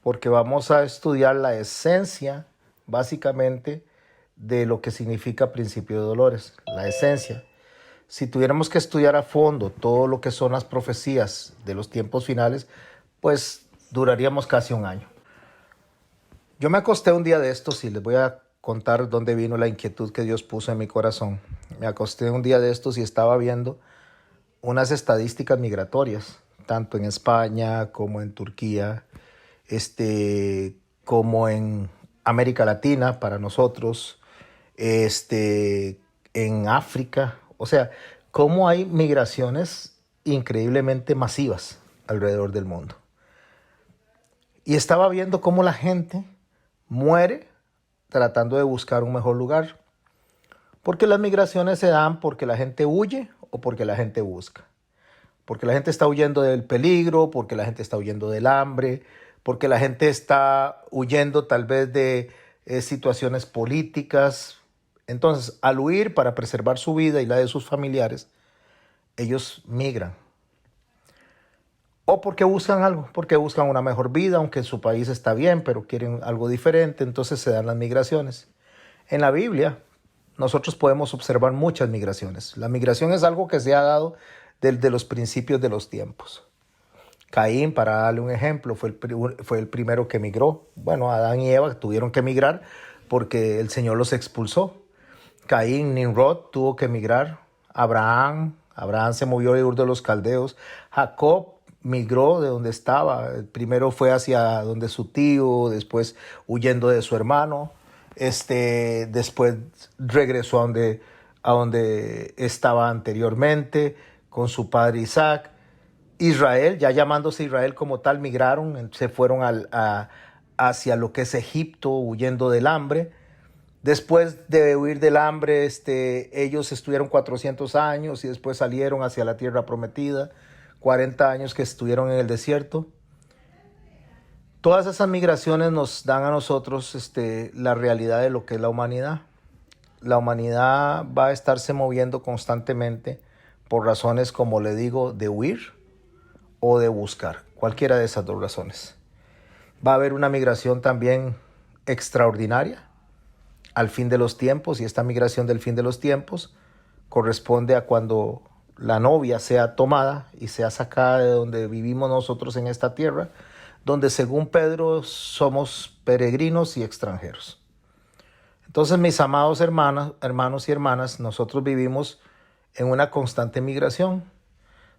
porque vamos a estudiar la esencia, básicamente, de lo que significa principio de dolores, la esencia. Si tuviéramos que estudiar a fondo todo lo que son las profecías de los tiempos finales, pues duraríamos casi un año. Yo me acosté un día de estos y les voy a contar dónde vino la inquietud que Dios puso en mi corazón. Me acosté un día de estos y estaba viendo unas estadísticas migratorias, tanto en España como en Turquía, como en América Latina para nosotros, en África. O sea, cómo hay migraciones increíblemente masivas alrededor del mundo. Y estaba viendo cómo la gente muere tratando de buscar un mejor lugar. Porque las migraciones se dan porque la gente huye o porque la gente busca. Porque la gente está huyendo del peligro, porque la gente está huyendo del hambre, porque la gente está huyendo tal vez de situaciones políticas. Entonces, al huir para preservar su vida y la de sus familiares, ellos migran. O porque buscan algo, porque buscan una mejor vida, aunque su país está bien, pero quieren algo diferente, entonces se dan las migraciones. En la Biblia, nosotros podemos observar muchas migraciones. La migración es algo que se ha dado desde los principios de los tiempos. Caín, para darle un ejemplo, fue el primero que migró. Bueno, Adán y Eva tuvieron que migrar porque el Señor los expulsó. Caín, Nimrod tuvo que migrar. Abraham se movió de Ur de los Caldeos. Jacob migró de donde estaba. Primero fue hacia donde su tío, después huyendo de su hermano. Después regresó a donde estaba anteriormente con su padre Isaac. Israel, ya llamándose Israel como tal, migraron, se fueron hacia lo que es Egipto, huyendo del hambre. Después de huir del hambre, ellos estuvieron 400 años y después salieron hacia la tierra prometida, 40 años que estuvieron en el desierto. Todas esas migraciones nos dan a nosotros la realidad de lo que es la humanidad. La humanidad va a estarse moviendo constantemente por razones, como le digo, de huir o de buscar, cualquiera de esas dos razones. Va a haber una migración también extraordinaria al fin de los tiempos, y esta migración del fin de los tiempos corresponde a cuando la novia sea tomada y sea sacada de donde vivimos nosotros en esta tierra, donde según Pedro somos peregrinos y extranjeros. Entonces, mis amados hermanos y hermanas, nosotros vivimos en una constante migración.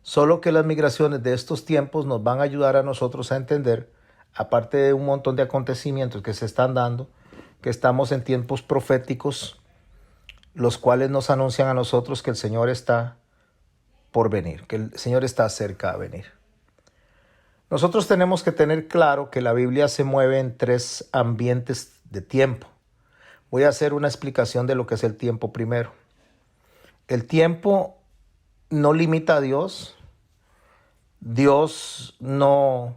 Solo que las migraciones de estos tiempos nos van a ayudar a nosotros a entender, aparte de un montón de acontecimientos que se están dando, que estamos en tiempos proféticos, los cuales nos anuncian a nosotros que el Señor está por venir, que el Señor está cerca de venir. Nosotros tenemos que tener claro que la Biblia se mueve en tres ambientes de tiempo. Voy a hacer una explicación de lo que es el tiempo primero. El tiempo no limita a Dios. Dios no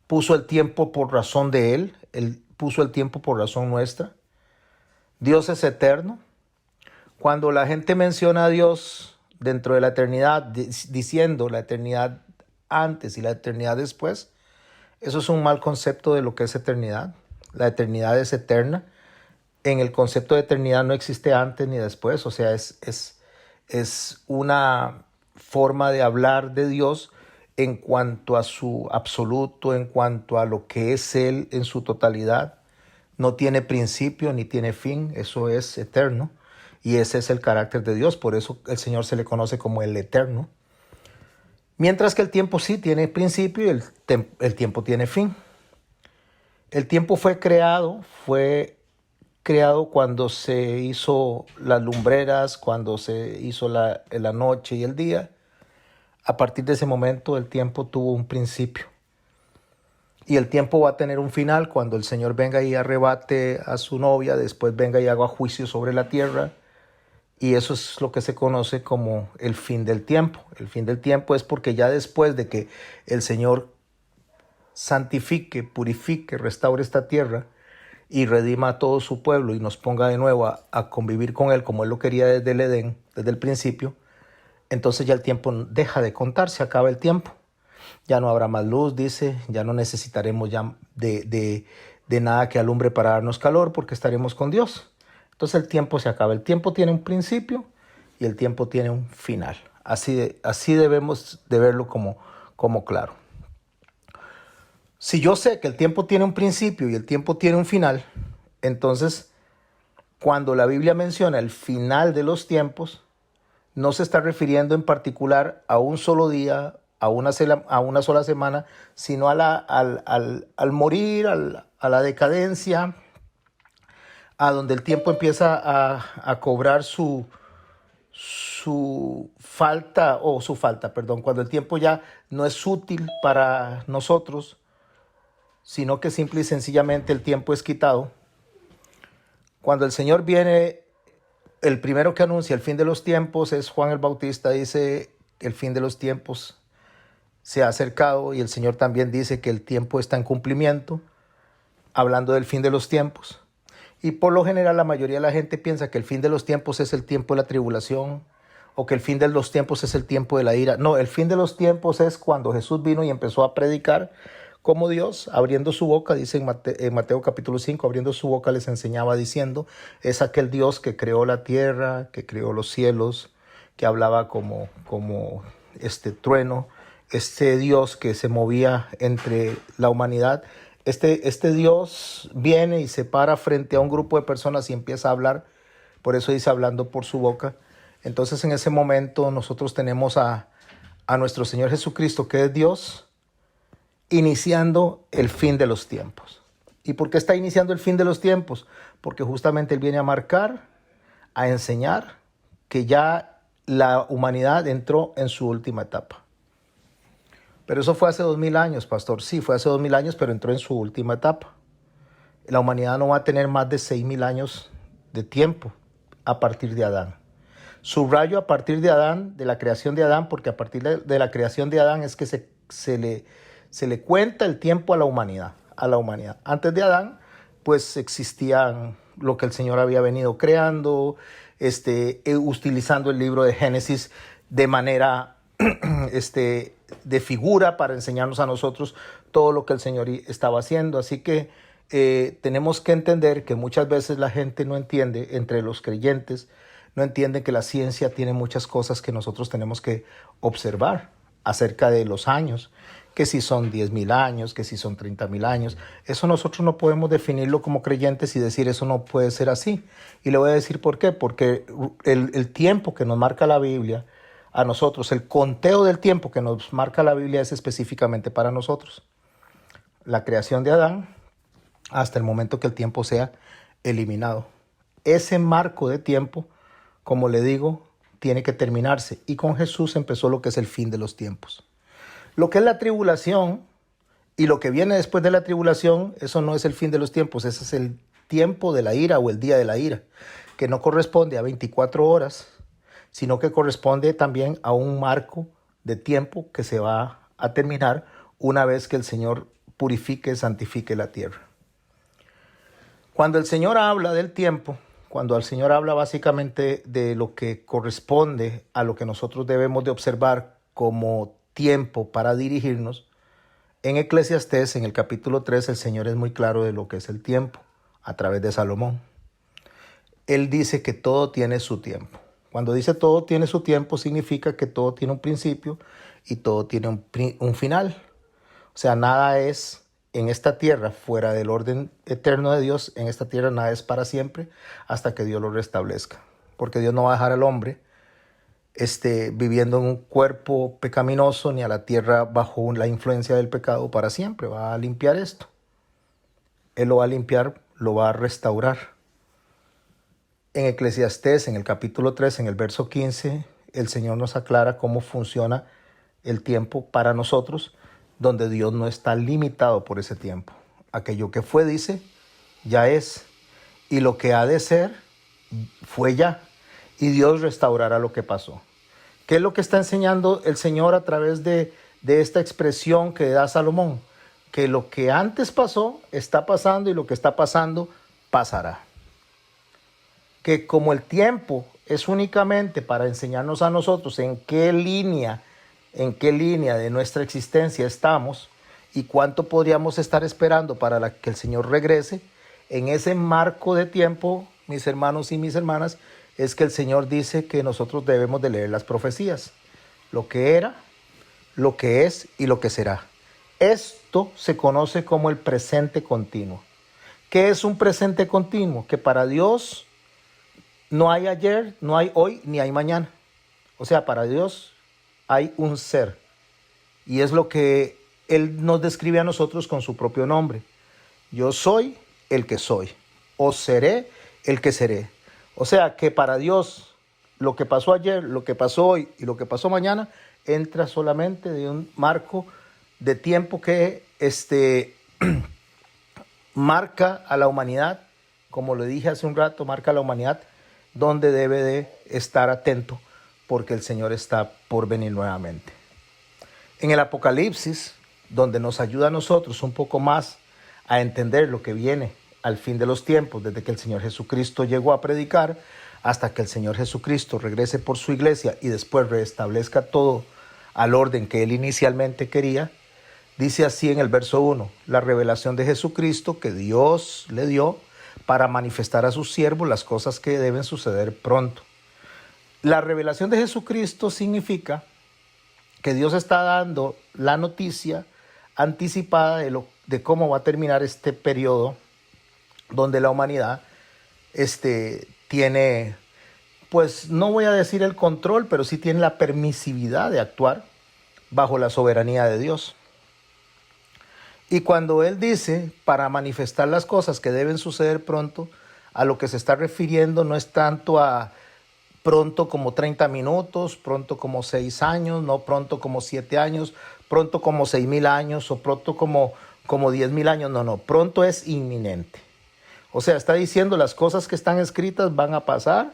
puso el tiempo por razón de Él. Él puso el tiempo por razón nuestra. Dios es eterno. Cuando la gente menciona a Dios dentro de la eternidad, diciendo la eternidad antes y la eternidad después, eso es un mal concepto de lo que es eternidad. La eternidad es eterna. En el concepto de eternidad no existe antes ni después. O sea, es una forma de hablar de Dios en cuanto a su absoluto, en cuanto a lo que es Él en su totalidad. No tiene principio ni tiene fin, eso es eterno. Y ese es el carácter de Dios, por eso el Señor se le conoce como el eterno. Mientras que el tiempo sí tiene principio y el tiempo tiene fin. El tiempo fue creado cuando se hizo las lumbreras, cuando se hizo la noche y el día. A partir de ese momento el tiempo tuvo un principio. Y el tiempo va a tener un final cuando el Señor venga y arrebate a su novia, después venga y haga juicio sobre la tierra. Y eso es lo que se conoce como el fin del tiempo. El fin del tiempo es porque ya después de que el Señor santifique, purifique, restaure esta tierra y redima a todo su pueblo y nos ponga de nuevo a convivir con Él como Él lo quería desde el Edén, desde el principio, entonces ya el tiempo deja de contar, se acaba el tiempo. Ya no habrá más luz, dice, ya no necesitaremos ya de nada que alumbre para darnos calor porque estaremos con Dios. Entonces el tiempo se acaba. El tiempo tiene un principio y el tiempo tiene un final. Así debemos de verlo como claro. Si yo sé que el tiempo tiene un principio y el tiempo tiene un final, entonces cuando la Biblia menciona el final de los tiempos, no se está refiriendo en particular a un solo día, a una sola semana, sino al morir, a la decadencia, a donde el tiempo empieza a cobrar su falta, perdón, cuando el tiempo ya no es útil para nosotros, sino que simple y sencillamente el tiempo es quitado. Cuando el Señor viene, el primero que anuncia el fin de los tiempos es Juan el Bautista, dice que el fin de los tiempos se ha acercado, y el Señor también dice que el tiempo está en cumplimiento, hablando del fin de los tiempos. Y por lo general la mayoría de la gente piensa que el fin de los tiempos es el tiempo de la tribulación, o que el fin de los tiempos es el tiempo de la ira. No, el fin de los tiempos es cuando Jesús vino y empezó a predicar como Dios, abriendo su boca, dice en Mateo capítulo 5, abriendo su boca les enseñaba diciendo, es aquel Dios que creó la tierra, que creó los cielos, que hablaba como este trueno, este Dios que se movía entre la humanidad. Este Dios viene y se para frente a un grupo de personas y empieza a hablar, por eso dice hablando por su boca. Entonces en ese momento nosotros tenemos a nuestro Señor Jesucristo, que es Dios, iniciando el fin de los tiempos. ¿Y por qué está iniciando el fin de los tiempos? Porque justamente Él viene a marcar, a enseñar que ya la humanidad entró en su última etapa. Pero eso fue hace 2000 años, pastor. Sí, fue hace 2000 años, pero entró en su última etapa. La humanidad no va a tener más de 6000 años de tiempo a partir de Adán. Subrayo a partir de Adán, de la creación de Adán, porque a partir de la creación de Adán es que se le cuenta el tiempo a la humanidad. Antes de Adán, pues existían lo que el Señor había venido creando, utilizando el libro de Génesis de manera de figura para enseñarnos a nosotros todo lo que el Señor estaba haciendo. Así que tenemos que entender que muchas veces la gente no entiende, entre los creyentes, no entienden que la ciencia tiene muchas cosas que nosotros tenemos que observar acerca de los años, que si son 10,000 años, que si son 30,000 años. Eso nosotros no podemos definirlo como creyentes y decir eso no puede ser así. Y le voy a decir por qué. Porque el tiempo que nos marca la Biblia a nosotros, el conteo del tiempo que nos marca la Biblia es específicamente para nosotros. La creación de Adán hasta el momento que el tiempo sea eliminado. Ese marco de tiempo, como le digo, tiene que terminarse. Y con Jesús empezó lo que es el fin de los tiempos. Lo que es la tribulación y lo que viene después de la tribulación, eso no es el fin de los tiempos. Ese es el tiempo de la ira o el día de la ira, que no corresponde a 24 horas, sino que corresponde también a un marco de tiempo que se va a terminar una vez que el Señor purifique, santifique la tierra. Cuando el Señor habla del tiempo, cuando el Señor habla básicamente de lo que corresponde a lo que nosotros debemos de observar como tiempo para dirigirnos, en Eclesiastés, en el capítulo 3, el Señor es muy claro de lo que es el tiempo, a través de Salomón. Él dice que todo tiene su tiempo. Cuando dice todo tiene su tiempo, significa que todo tiene un principio y todo tiene un final. O sea, nada es en esta tierra fuera del orden eterno de Dios. En esta tierra nada es para siempre hasta que Dios lo restablezca. Porque Dios no va a dejar al hombre viviendo en un cuerpo pecaminoso ni a la tierra bajo la influencia del pecado para siempre. Va a limpiar esto. Él lo va a limpiar, lo va a restaurar. En Eclesiastés, en el capítulo 3, en el verso 15, el Señor nos aclara cómo funciona el tiempo para nosotros, donde Dios no está limitado por ese tiempo. Aquello que fue, dice, ya es. Y lo que ha de ser, fue ya. Y Dios restaurará lo que pasó. ¿Qué es lo que está enseñando el Señor a través de esta expresión que da Salomón? Que lo que antes pasó, está pasando, y lo que está pasando, pasará. Que como el tiempo es únicamente para enseñarnos a nosotros en qué línea en qué línea de nuestra existencia estamos y cuánto podríamos estar esperando para que el Señor regrese, en ese marco de tiempo, mis hermanos y mis hermanas, es que el Señor dice que nosotros debemos de leer las profecías, lo que era, lo que es y lo que será. Esto se conoce como el presente continuo. ¿Qué es un presente continuo? Que para Dios no hay ayer, no hay hoy, ni hay mañana. O sea, para Dios hay un ser. Y es lo que Él nos describe a nosotros con su propio nombre. Yo soy el que soy, o seré el que seré. O sea, que para Dios lo que pasó ayer, lo que pasó hoy y lo que pasó mañana entra solamente de un marco de tiempo que marca a la humanidad, como lo dije hace un rato, marca a la humanidad donde debe de estar atento porque el Señor está por venir nuevamente. En el Apocalipsis, donde nos ayuda a nosotros un poco más a entender lo que viene al fin de los tiempos, desde que el Señor Jesucristo llegó a predicar hasta que el Señor Jesucristo regrese por su iglesia y después restablezca todo al orden que Él inicialmente quería, dice así en el verso 1, la revelación de Jesucristo que Dios le dio para manifestar a sus siervos las cosas que deben suceder pronto. La revelación de Jesucristo significa que Dios está dando la noticia anticipada de cómo va a terminar este periodo donde la humanidad tiene, pues no voy a decir el control, pero sí tiene la permisividad de actuar bajo la soberanía de Dios. Y cuando Él dice para manifestar las cosas que deben suceder pronto, a lo que se está refiriendo no es tanto a pronto como 30 minutos, pronto como 6 años, no pronto como 7 años, pronto como 6,000 años o pronto como 10,000 años, no, pronto es inminente. O sea, está diciendo las cosas que están escritas van a pasar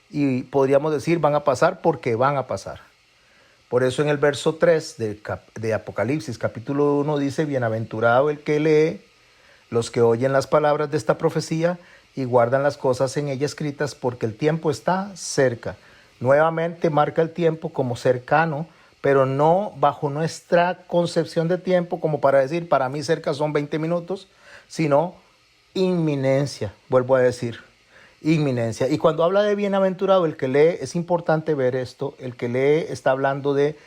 y podríamos decir van a pasar porque van a pasar. Por eso en el verso 3 de Apocalipsis capítulo 1 dice, bienaventurado el que lee, los que oyen las palabras de esta profecía y guardan las cosas en ella escritas porque el tiempo está cerca. Nuevamente marca el tiempo como cercano, pero no bajo nuestra concepción de tiempo como para decir, para mí cerca son 20 minutos, sino inminencia, vuelvo a decir. Inminencia. Y cuando habla de bienaventurado, el que lee, es importante ver esto, el que lee está hablando de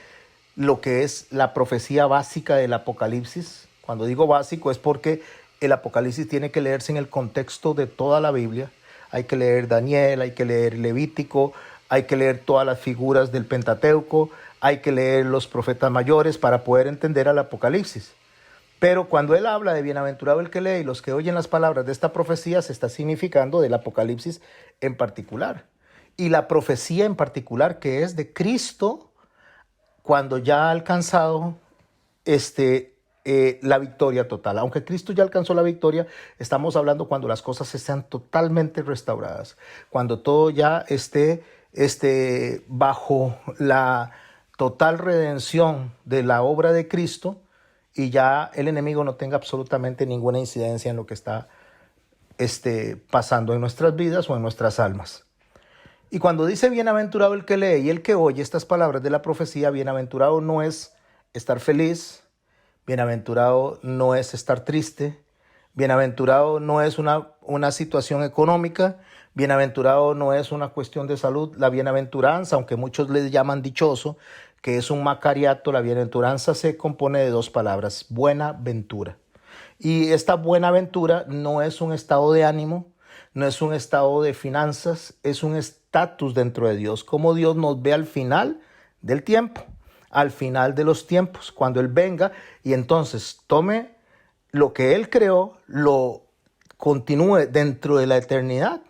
lo que es la profecía básica del Apocalipsis. Cuando digo básico es porque el Apocalipsis tiene que leerse en el contexto de toda la Biblia. Hay que leer Daniel, hay que leer Levítico, hay que leer todas las figuras del Pentateuco, hay que leer los profetas mayores para poder entender al Apocalipsis. Pero cuando él habla de bienaventurado el que lee y los que oyen las palabras de esta profecía, se está significando del Apocalipsis en particular. Y la profecía en particular que es de Cristo cuando ya ha alcanzado la victoria total. Aunque Cristo ya alcanzó la victoria, estamos hablando cuando las cosas están totalmente restauradas. Cuando todo ya esté bajo la total redención de la obra de Cristo, y ya el enemigo no tenga absolutamente ninguna incidencia en lo que está pasando en nuestras vidas o en nuestras almas. Y cuando dice bienaventurado el que lee y el que oye estas palabras de la profecía, bienaventurado no es estar feliz, bienaventurado no es estar triste, bienaventurado no es una situación económica, bienaventurado no es una cuestión de salud. La bienaventuranza, aunque muchos le llaman dichoso, que es un macariato, la bienaventuranza se compone de 2 palabras, buena ventura. Y esta buena ventura no es un estado de ánimo, no es un estado de finanzas, es un estatus dentro de Dios, como Dios nos ve al final del tiempo, al final de los tiempos, cuando Él venga y entonces tome lo que Él creó, lo continúe dentro de la eternidad,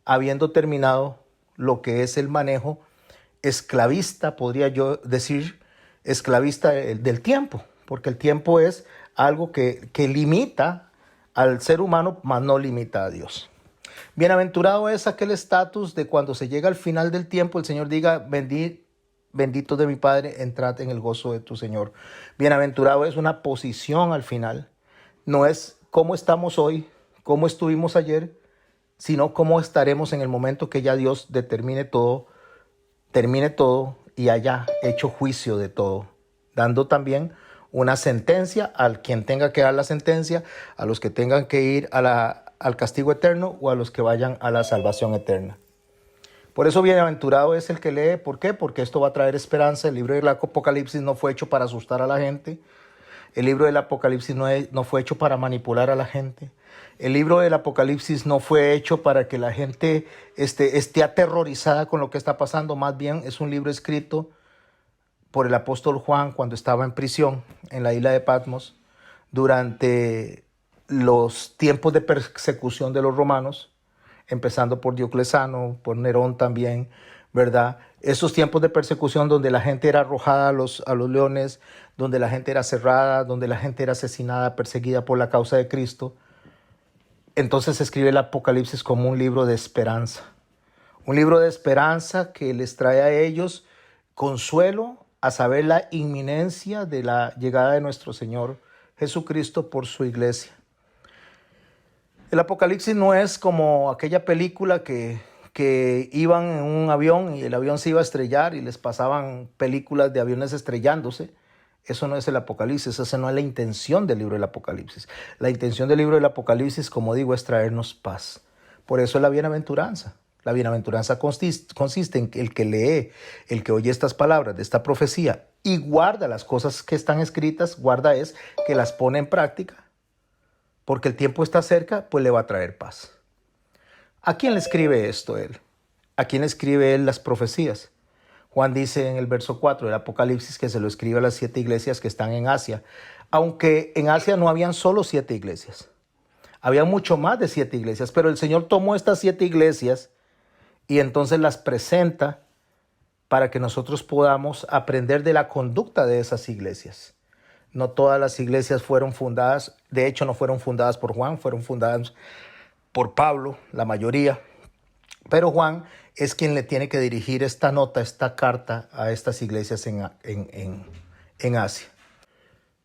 habiendo terminado lo que es el manejo esclavista, podría yo decir, esclavista del tiempo, porque el tiempo es algo que limita al ser humano, mas no limita a Dios. Bienaventurado es aquel estatus de cuando se llega al final del tiempo, el Señor diga, bendito de mi Padre, entrad en el gozo de tu Señor. Bienaventurado es una posición al final, no es cómo estamos hoy, cómo estuvimos ayer, sino cómo estaremos en el momento que ya Dios termine todo y haya hecho juicio de todo, dando también una sentencia al quien tenga que dar la sentencia, a los que tengan que ir al castigo eterno o a los que vayan a la salvación eterna. Por eso bienaventurado es el que lee. ¿Por qué? Porque esto va a traer esperanza. El libro del Apocalipsis no fue hecho para asustar a la gente. El libro del Apocalipsis no fue hecho para manipular a la gente. El libro del Apocalipsis no fue hecho para que la gente esté aterrorizada con lo que está pasando. Más bien es un libro escrito por el apóstol Juan cuando estaba en prisión en la isla de Patmos durante los tiempos de persecución de los romanos, empezando por Diocleciano, por Nerón también, ¿verdad? Esos tiempos de persecución donde la gente era arrojada a los leones, donde la gente era cerrada, donde la gente era asesinada, perseguida por la causa de Cristo. Entonces se escribe el Apocalipsis como un libro de esperanza. Un libro de esperanza que les trae a ellos consuelo a saber la inminencia de la llegada de nuestro Señor Jesucristo por su iglesia. El Apocalipsis no es como aquella película que iban en un avión y el avión se iba a estrellar y les pasaban películas de aviones estrellándose. Eso no es el Apocalipsis, esa no es la intención del libro del Apocalipsis. La intención del libro del Apocalipsis, como digo, es traernos paz. Por eso es la bienaventuranza. La bienaventuranza consiste en que el que lee, el que oye estas palabras de esta profecía y guarda las cosas que están escritas, guarda es que las pone en práctica, porque el tiempo está cerca, pues le va a traer paz. ¿A quién le escribe esto él? ¿A quién escribe él las profecías? Juan dice en el verso 4 del Apocalipsis que se lo escribe a las 7 iglesias que están en Asia, aunque en Asia no habían solo 7 iglesias, había mucho más de 7 iglesias, pero el Señor tomó estas 7 iglesias y entonces las presenta para que nosotros podamos aprender de la conducta de esas iglesias. No todas las iglesias fueron fundadas, de hecho no fueron fundadas por Juan, fueron fundadas por Pablo, la mayoría. Pero Juan es quien le tiene que dirigir esta nota, esta carta a estas iglesias en Asia.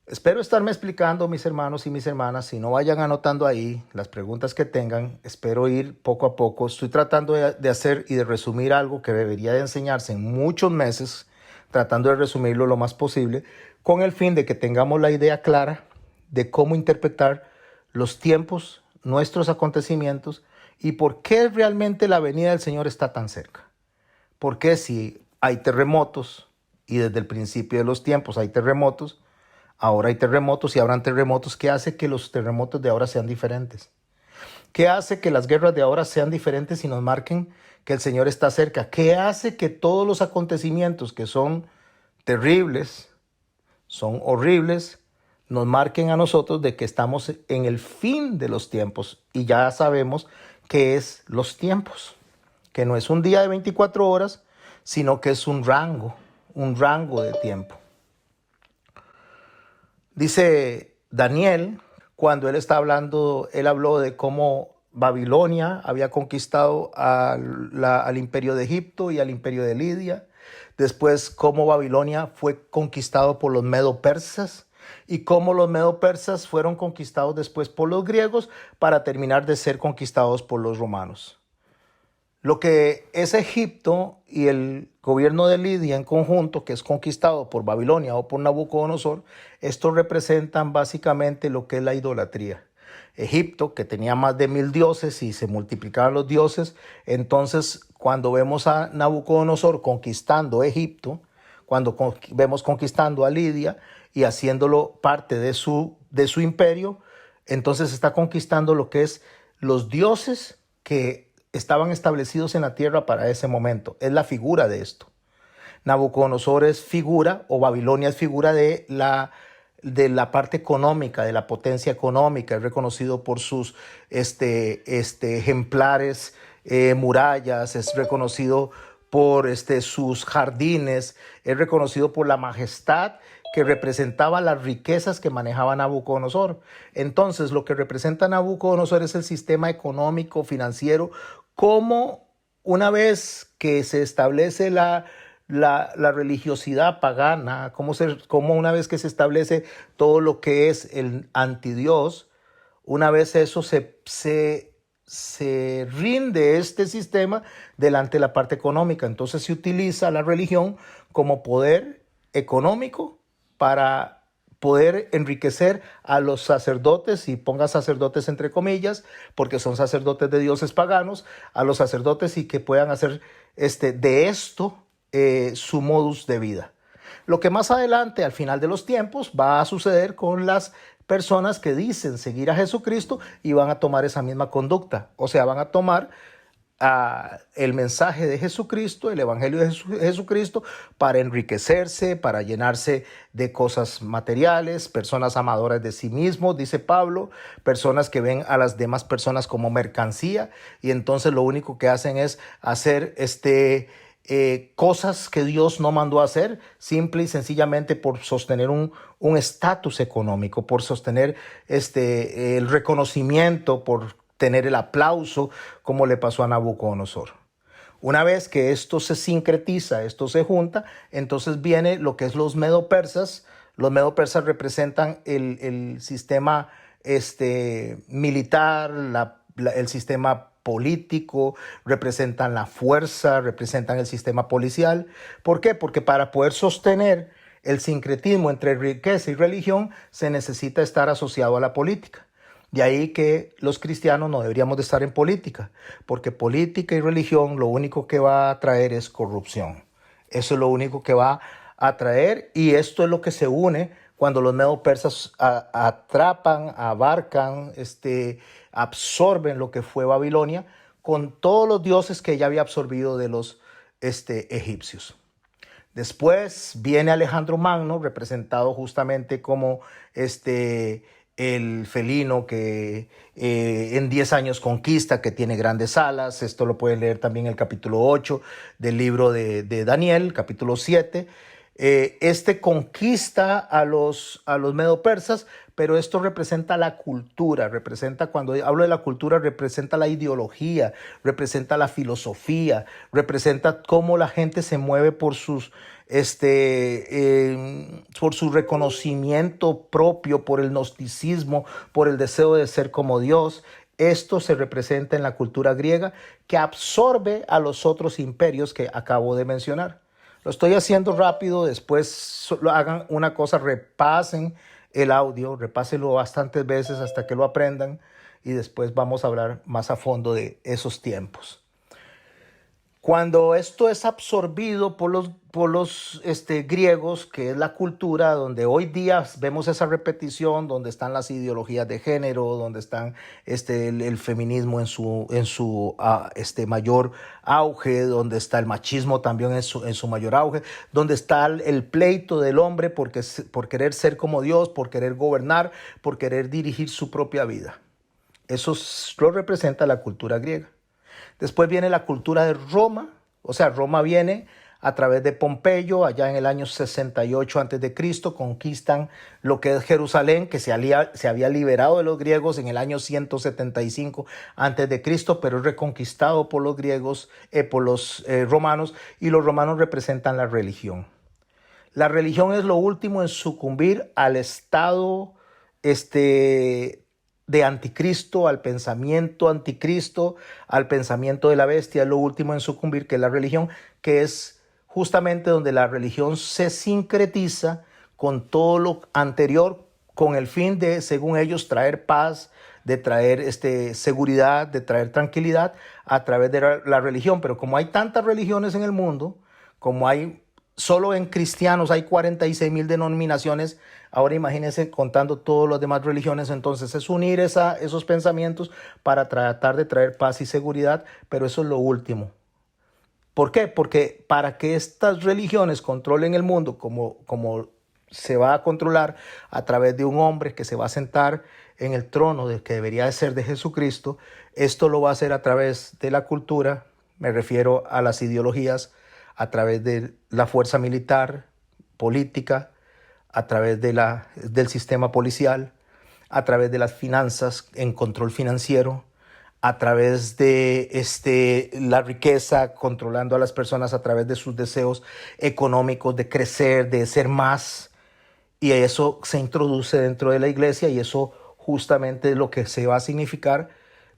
Espero estarme explicando, mis hermanos y mis hermanas. Si no, vayan anotando ahí las preguntas que tengan. Espero ir poco a poco. Estoy tratando de hacer y de resumir algo que debería de enseñarse en muchos meses, tratando de resumirlo lo más posible, con el fin de que tengamos la idea clara de cómo interpretar los tiempos, nuestros acontecimientos y por qué realmente la venida del Señor está tan cerca. ¿Por qué si hay terremotos y desde el principio de los tiempos hay terremotos, ahora hay terremotos y habrán terremotos? ¿Qué hace que los terremotos de ahora sean diferentes? ¿Qué hace que las guerras de ahora sean diferentes y nos marquen que el Señor está cerca? ¿Qué hace que todos los acontecimientos que son terribles, son horribles, nos marquen a nosotros de que estamos en el fin de los tiempos? Y ya sabemos qué es los tiempos, que no es un día de 24 horas, sino que es un rango de tiempo. Dice Daniel, cuando él está hablando, él habló de cómo Babilonia había conquistado al imperio de Egipto y al imperio de Lidia. Después, cómo Babilonia fue conquistado por los medo-persas y cómo los medo-persas fueron conquistados después por los griegos para terminar de ser conquistados por los romanos. Lo que es Egipto y el gobierno de Lidia en conjunto, que es conquistado por Babilonia o por Nabucodonosor, estos representan básicamente lo que es la idolatría. Egipto, que tenía más de 1000 dioses y se multiplicaban los dioses, entonces cuando vemos a Nabucodonosor conquistando Egipto, cuando vemos conquistando a Lidia y haciéndolo parte de su imperio, entonces está conquistando lo que es los dioses que estaban establecidos en la tierra para ese momento. Es la figura de esto. Nabucodonosor es figura, o Babilonia es figura de la parte económica, de la potencia económica. Es reconocido por sus ejemplares murallas, es reconocido por sus jardines, es reconocido por la majestad que representaba las riquezas que manejaba Nabucodonosor. Entonces, lo que representa Nabucodonosor es el sistema económico, financiero, como una vez que se establece la religiosidad pagana, como una vez que se establece todo lo que es el antidios, una vez eso se rinde este sistema delante de la parte económica. Entonces se utiliza la religión como poder económico para poder enriquecer a los sacerdotes, y ponga sacerdotes entre comillas, porque son sacerdotes de dioses paganos, a los sacerdotes, y que puedan hacer de esto su modus de vida. Lo que más adelante, al final de los tiempos, va a suceder con las personas que dicen seguir a Jesucristo y van a tomar esa misma conducta. O sea, van a tomar el mensaje de Jesucristo, el evangelio de Jesucristo, para enriquecerse, para llenarse de cosas materiales, personas amadoras de sí mismos, dice Pablo, personas que ven a las demás personas como mercancía, y entonces lo único que hacen es hacer cosas que Dios no mandó a hacer, simple y sencillamente por sostener un estatus económico, por sostener el reconocimiento, por tener el aplauso, como le pasó a Nabucodonosor. Una vez que esto se sincretiza, esto se junta, entonces viene lo que es los medo-persas. Los medo-persas representan el sistema militar, el sistema político, representan la fuerza, representan el sistema policial. ¿Por qué? Porque para poder sostener el sincretismo entre riqueza y religión se necesita estar asociado a la política. De ahí que los cristianos no deberíamos de estar en política, porque política y religión lo único que va a traer es corrupción. Eso es lo único que va a traer, y esto es lo que se une cuando los medo-persas atrapan, abarcan, absorben lo que fue Babilonia con todos los dioses que ya había absorbido de los egipcios. Después viene Alejandro Magno, representado justamente como el felino que en 10 años conquista, que tiene grandes alas. Esto lo pueden leer también en el capítulo 8 del libro de Daniel, capítulo 7. Conquista a los medo-persas, pero esto representa la cultura, cuando hablo de la cultura, representa la ideología, representa la filosofía, representa cómo la gente se mueve por por su reconocimiento propio, por el gnosticismo, por el deseo de ser como Dios. Esto se representa en la cultura griega, que absorbe a los otros imperios que acabo de mencionar. Lo estoy haciendo rápido, después hagan una cosa, repasen el audio, repásenlo bastantes veces hasta que lo aprendan, y después vamos a hablar más a fondo de esos tiempos. Cuando esto es absorbido por los griegos, que es la cultura, donde hoy día vemos esa repetición, donde están las ideologías de género, donde están el feminismo en su mayor auge, donde está el machismo también en su mayor auge, donde está el pleito del hombre por querer ser como Dios, por querer gobernar, por querer dirigir su propia vida. Eso lo representa la cultura griega. Después viene la cultura de Roma. O sea, Roma viene a través de Pompeyo, allá en el año 68 a.C., conquistan lo que es Jerusalén, que se había liberado de los griegos en el año 175 a.C., pero es reconquistado por los griegos, por los romanos, y los romanos representan la religión. La religión es lo último en sucumbir al estado de anticristo, al pensamiento anticristo, al pensamiento de la bestia. Es lo último en sucumbir, que es la religión, que es justamente donde la religión se sincretiza con todo lo anterior, con el fin de, según ellos, traer paz, de traer seguridad, de traer tranquilidad a través de la religión. Pero como hay tantas religiones en el mundo, como hay solo en cristianos hay 46,000 denominaciones. Ahora imagínense contando todas las demás religiones. Entonces es unir esos pensamientos para tratar de traer paz y seguridad, pero eso es lo último. ¿Por qué? Porque para que estas religiones controlen el mundo como se va a controlar a través de un hombre que se va a sentar en el trono que debería de ser de Jesucristo, esto lo va a hacer a través de la cultura, me refiero a las ideologías, a través de la fuerza militar, política, a través del sistema policial, a través de las finanzas en control financiero, a través de la riqueza, controlando a las personas a través de sus deseos económicos, de crecer, de ser más. Y eso se introduce dentro de la iglesia, y eso justamente es lo que se va a significar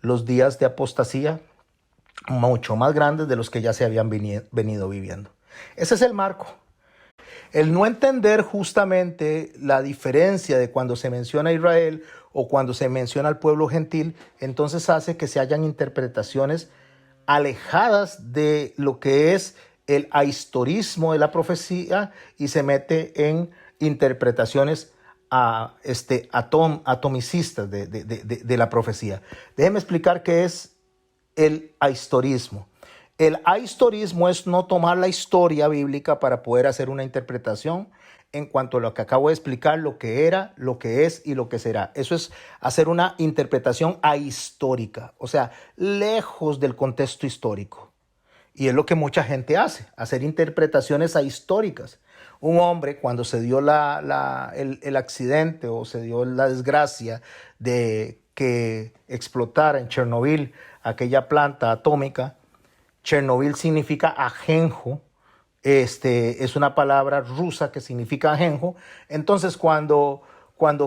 los días de apostasía, mucho más grandes de los que ya se habían venido viviendo. Ese es el marco. El no entender justamente la diferencia de cuando se menciona a Israel o cuando se menciona al pueblo gentil, entonces hace que se hayan interpretaciones alejadas de lo que es el ahistorismo de la profecía y se mete en interpretaciones atomicistas de la profecía. Déjeme explicar qué es el ahistorismo. El ahistorismo es no tomar la historia bíblica para poder hacer una interpretación en cuanto a lo que acabo de explicar, lo que era, lo que es y lo que será. Eso es hacer una interpretación ahistórica, o sea, lejos del contexto histórico. Y es lo que mucha gente hace, hacer interpretaciones ahistóricas. Un hombre, cuando se dio el accidente o se dio la desgracia de que explotara en Chernobyl aquella planta atómica, Chernobyl significa ajenjo, es una palabra rusa que significa ajenjo. Entonces, cuando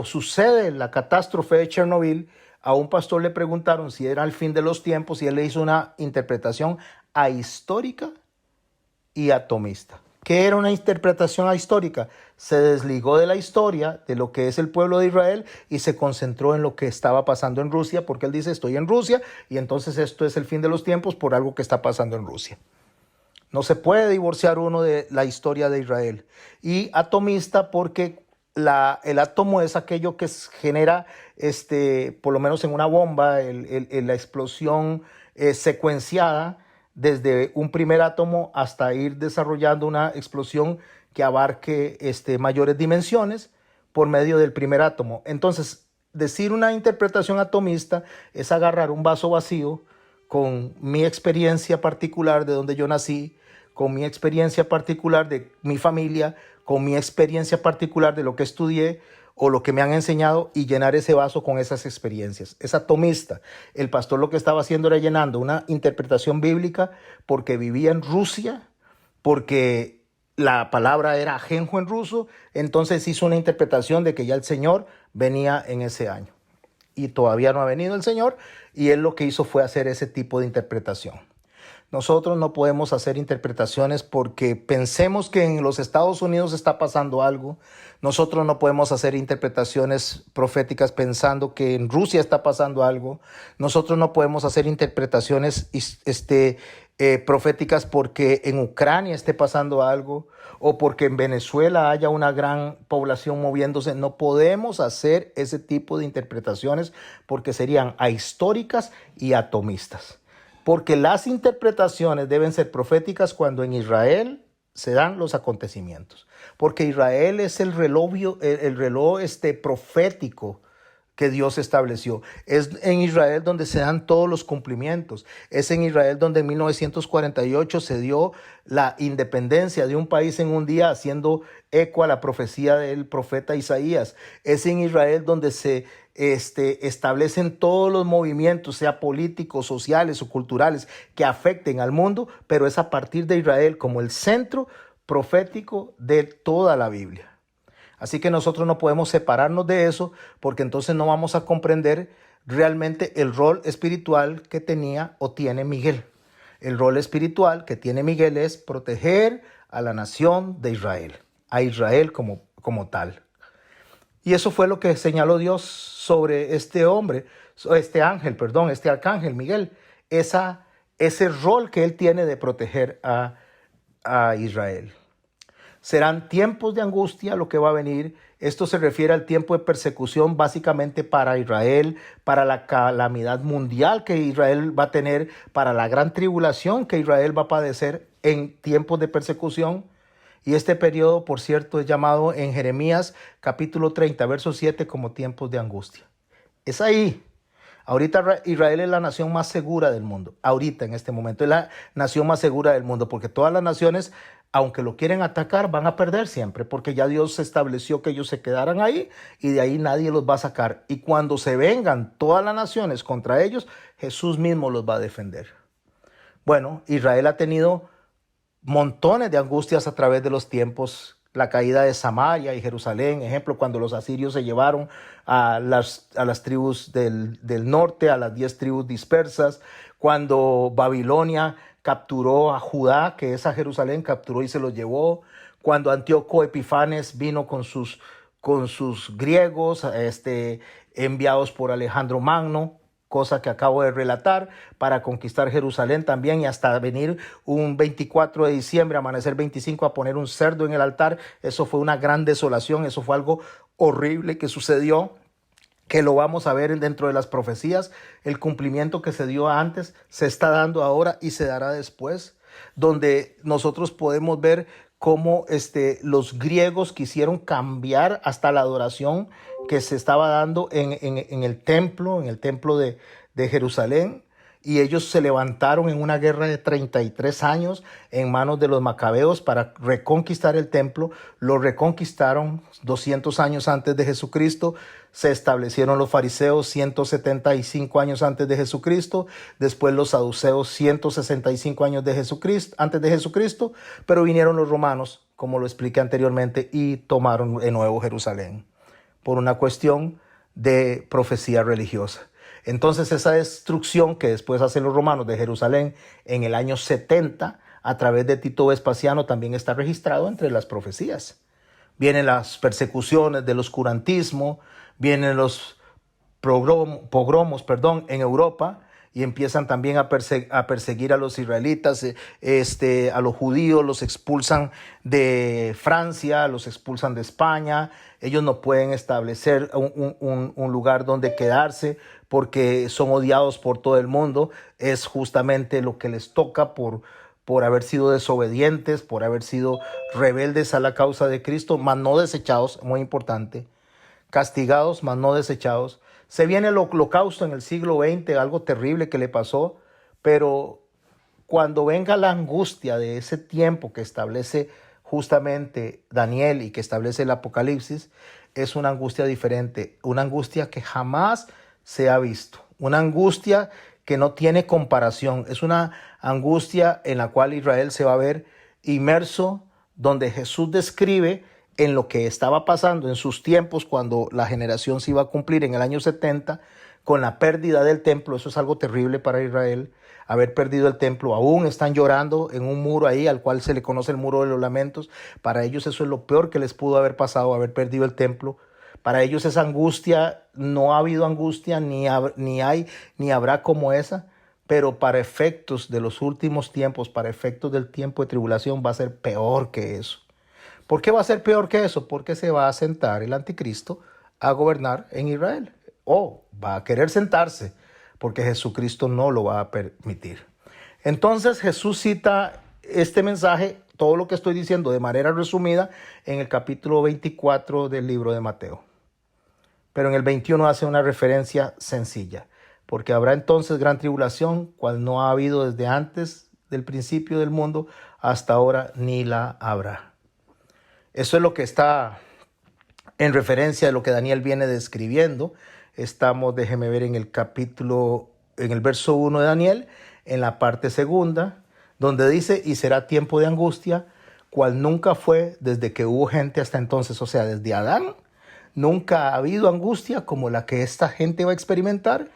sucede la catástrofe de Chernobyl, a un pastor le preguntaron si era el fin de los tiempos y él le hizo una interpretación ahistórica y atomista. ¿Qué era una interpretación ahistórica? Se desligó de la historia, de lo que es el pueblo de Israel y se concentró en lo que estaba pasando en Rusia, porque él dice, estoy en Rusia y entonces esto es el fin de los tiempos por algo que está pasando en Rusia. No se puede divorciar uno de la historia de Israel. Y atomista porque el átomo es aquello que genera, por lo menos en una bomba, la explosión secuenciada desde un primer átomo hasta ir desarrollando una explosión que abarque mayores dimensiones por medio del primer átomo. Entonces, decir una interpretación atomista es agarrar un vaso vacío con mi experiencia particular de donde yo nací, con mi experiencia particular de mi familia, con mi experiencia particular de lo que estudié o lo que me han enseñado y llenar ese vaso con esas experiencias. Es atomista. El pastor lo que estaba haciendo era llenando una interpretación bíblica porque vivía en Rusia, porque la palabra era ajenjo en ruso, entonces hizo una interpretación de que ya el Señor venía en ese año. Y todavía no ha venido el Señor, y él lo que hizo fue hacer ese tipo de interpretación. Nosotros no podemos hacer interpretaciones porque pensemos que en los Estados Unidos está pasando algo. Nosotros no podemos hacer interpretaciones proféticas pensando que en Rusia está pasando algo. Nosotros no podemos hacer interpretaciones proféticas porque en Ucrania esté pasando algo o porque en Venezuela haya una gran población moviéndose. No podemos hacer ese tipo de interpretaciones porque serían ahistóricas y atomistas. Porque las interpretaciones deben ser proféticas cuando en Israel se dan los acontecimientos. Porque Israel es el reloj profético que Dios estableció. Es en Israel donde se dan todos los cumplimientos. Es en Israel donde en 1948 se dio la independencia de un país en un día, haciendo eco a la profecía del profeta Isaías. Es en Israel donde se establecen todos los movimientos, sea políticos, sociales o culturales, que afecten al mundo, pero es a partir de Israel como el centro profético de toda la Biblia. Así que nosotros no podemos separarnos de eso porque entonces no vamos a comprender realmente el rol espiritual que tenía o tiene Miguel. El rol espiritual que tiene Miguel es proteger a la nación de Israel, a Israel como tal. Y eso fue lo que señaló Dios sobre este arcángel Miguel, ese rol que él tiene de proteger a Israel. Serán tiempos de angustia lo que va a venir. Esto se refiere al tiempo de persecución básicamente para Israel, para la calamidad mundial que Israel va a tener, para la gran tribulación que Israel va a padecer en tiempos de persecución. Y este periodo, por cierto, es llamado en Jeremías capítulo 30, verso 7 como tiempos de angustia. Es ahí. Ahorita Israel es la nación más segura del mundo. Ahorita, en este momento, es la nación más segura del mundo porque todas las naciones, aunque lo quieren atacar, van a perder siempre porque ya Dios estableció que ellos se quedaran ahí y de ahí nadie los va a sacar. Y cuando se vengan todas las naciones contra ellos, Jesús mismo los va a defender. Bueno, Israel ha tenido montones de angustias a través de los tiempos. La caída de Samaria y Jerusalén, ejemplo, cuando los asirios se llevaron a las tribus del norte, a las 10 tribus dispersas, cuando Babilonia capturó a Judá, que es a Jerusalén, capturó y se los llevó, cuando Antíoco Epifanes vino con sus griegos, enviados por Alejandro Magno, cosa que acabo de relatar, para conquistar Jerusalén también, y hasta venir un 24 de diciembre, amanecer 25, a poner un cerdo en el altar. Eso fue una gran desolación, eso fue algo horrible que sucedió, que lo vamos a ver dentro de las profecías. El cumplimiento que se dio antes se está dando ahora y se dará después, donde nosotros podemos ver cómo los griegos quisieron cambiar hasta la adoración que se estaba dando en el templo de Jerusalén. Y ellos se levantaron en una guerra de 33 años en manos de los macabeos para reconquistar el templo. Lo reconquistaron 200 años antes de Jesucristo. Se establecieron los fariseos 175 años antes de Jesucristo. Después los saduceos 165 años antes de Jesucristo. Pero vinieron los romanos, como lo expliqué anteriormente, y tomaron de nuevo Jerusalén por una cuestión de profecía religiosa. Entonces esa destrucción que después hacen los romanos de Jerusalén en el año 70 a través de Tito Vespasiano también está registrado entre las profecías. Vienen las persecuciones del oscurantismo, vienen los pogromos en Europa, y empiezan también a perseguir a los israelitas, a los judíos, los expulsan de Francia, los expulsan de España. Ellos no pueden establecer un lugar donde quedarse porque son odiados por todo el mundo. Es justamente lo que les toca por haber sido desobedientes, por haber sido rebeldes a la causa de Cristo, mas no desechados, muy importante, castigados, mas no desechados. Se viene el holocausto en el siglo XX, algo terrible que le pasó, pero cuando venga la angustia de ese tiempo que establece justamente Daniel y que establece el Apocalipsis, es una angustia diferente, una angustia que jamás se ha visto, una angustia que no tiene comparación, es una angustia en la cual Israel se va a ver inmerso, donde Jesús describe en lo que estaba pasando en sus tiempos cuando la generación se iba a cumplir en el año 70 con la pérdida del templo. Eso es algo terrible para Israel, haber perdido el templo. Aún están llorando en un muro ahí al cual se le conoce el muro de los lamentos. Para ellos eso es lo peor que les pudo haber pasado, haber perdido el templo. Para ellos esa angustia, no ha habido angustia, ni hay, ni habrá como esa. Pero para efectos de los últimos tiempos, para efectos del tiempo de tribulación, va a ser peor que eso. ¿Por qué va a ser peor que eso? Porque se va a sentar el anticristo a gobernar en Israel. O va a querer sentarse, porque Jesucristo no lo va a permitir. Entonces Jesús cita este mensaje, todo lo que estoy diciendo de manera resumida, en el capítulo 24 del libro de Mateo. Pero en el 21 hace una referencia sencilla. Porque habrá entonces gran tribulación, cual no ha habido desde antes del principio del mundo hasta ahora, ni la habrá. Eso es lo que está en referencia de lo que Daniel viene describiendo. Estamos, déjeme ver, en el verso 1 de Daniel, en la parte segunda, donde dice, y será tiempo de angustia, cual nunca fue desde que hubo gente hasta entonces. O sea, desde Adán, nunca ha habido angustia como la que esta gente va a experimentar.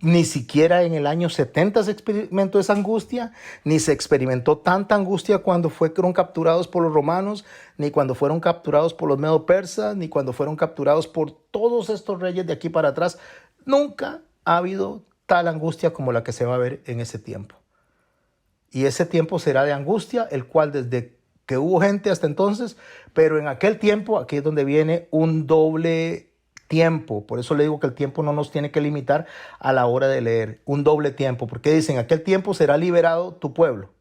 Ni siquiera en el año 70 se experimentó esa angustia, ni se experimentó tanta angustia cuando fueron capturados por los romanos, ni cuando fueron capturados por los medo-persas, ni cuando fueron capturados por todos estos reyes de aquí para atrás. Nunca ha habido tal angustia como la que se va a ver en ese tiempo. Y ese tiempo será de angustia, el cual desde que hubo gente hasta entonces, pero en aquel tiempo, aquí es donde viene un doble tiempo. Por eso le digo que el tiempo no nos tiene que limitar a la hora de leer. Un doble tiempo, porque dicen, aquel tiempo será liberado tu pueblo.